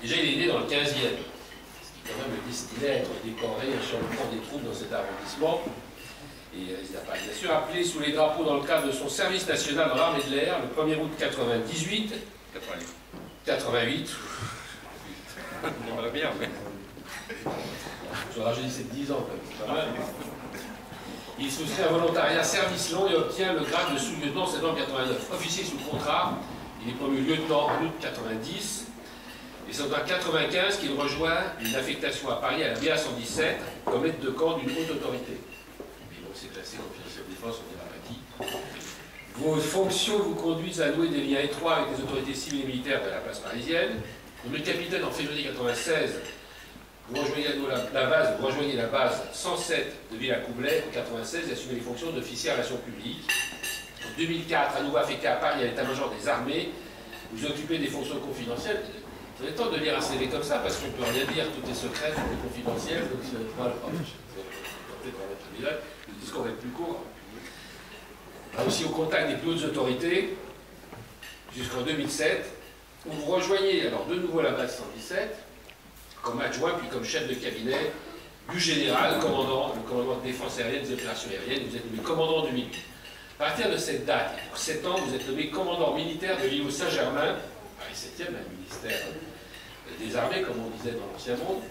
Déjà, il est né dans le 15e, ce qui quand même le destinait à être décoré sur le front des troupes dans cet arrondissement. Et il n'a pas bien sûr appelé sous les drapeaux dans le cadre de son service national dans l'armée de l'air le 1er août 88. 88. On va bien, mais... J'ai dit c'est 10 ans quand même, c'est pas mal. Il souscrit un volontariat service long et obtient le grade de sous-lieutenant en septembre 89. Officier sous contrat, il est promu lieutenant en août 90. Et c'est en 1995 qu'il rejoint une affectation à Paris à la BA 117 comme aide de camp d'une haute autorité. Mais bon, c'est classé comme officier de défense, on ne dira pas qui. Vos fonctions vous conduisent à nouer des liens étroits avec les autorités civiles et militaires de la place parisienne. Nommé capitaine en février 1996, vous rejoignez la base 107 de Villacoublay en 1996 et assumez les fonctions d'officier à relations publiques. En 2004, à nouveau affecté à Paris à l'état-major des armées, vous occupez des fonctions confidentielles. Vous avez le temps de lire un CV comme ça parce qu'on ne peut rien dire, tout est secret, tout est confidentiel. Donc, voilà. Le discours va être plus court. Là aussi au contact des plus hautes autorités jusqu'en 2007, où vous rejoignez alors de nouveau la base 117 comme adjoint puis comme chef de cabinet du général, le commandant de défense aérienne des opérations aériennes. Vous êtes nommé commandant en 2008. À partir de cette date, pour 7 ans, vous êtes nommé commandant militaire de l'îlot Saint-Germain, Paris 7e, le ministère des armées, comme on disait dans l'ancien monde.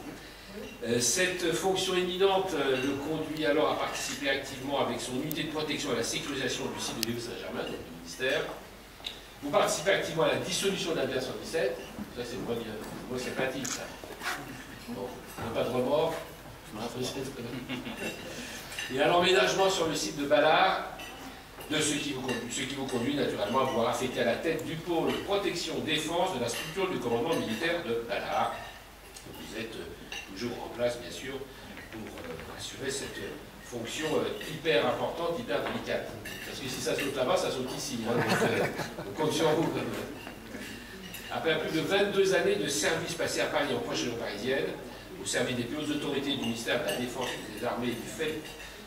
Cette fonction éminente le conduit alors à participer activement avec son unité de protection à la sécurisation du site de l'îlot Saint-Germain, donc du ministère. Vous participez activement à la dissolution de la BA 117. Ça, c'est moi sympathique, ça. Bon, pas de remords. Et à l'emménagement sur le site de Ballard, de ce qui vous conduit naturellement à pouvoir affecter à la tête du pôle protection défense de la structure du commandement militaire de Ballard. Vous êtes toujours en place, bien sûr, pour assurer cette fonction hyper importante, hyper délicate. Parce que si ça saute là-bas, ça saute ici. Hein, donc, on compte sur vous. Après plus de 22 années de service passé à Paris en proche région parisienne, au service des plus hautes autorités du ministère de la Défense et des Armées, du fait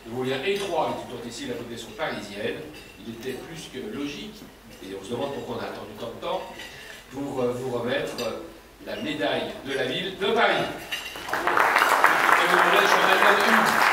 de vos liens étroits avec l'autorité civile de la population parisienne, il était plus que logique, et on se demande pourquoi on a attendu tant de temps, pour vous remettre la médaille de la ville de Paris. Et vous voulez, je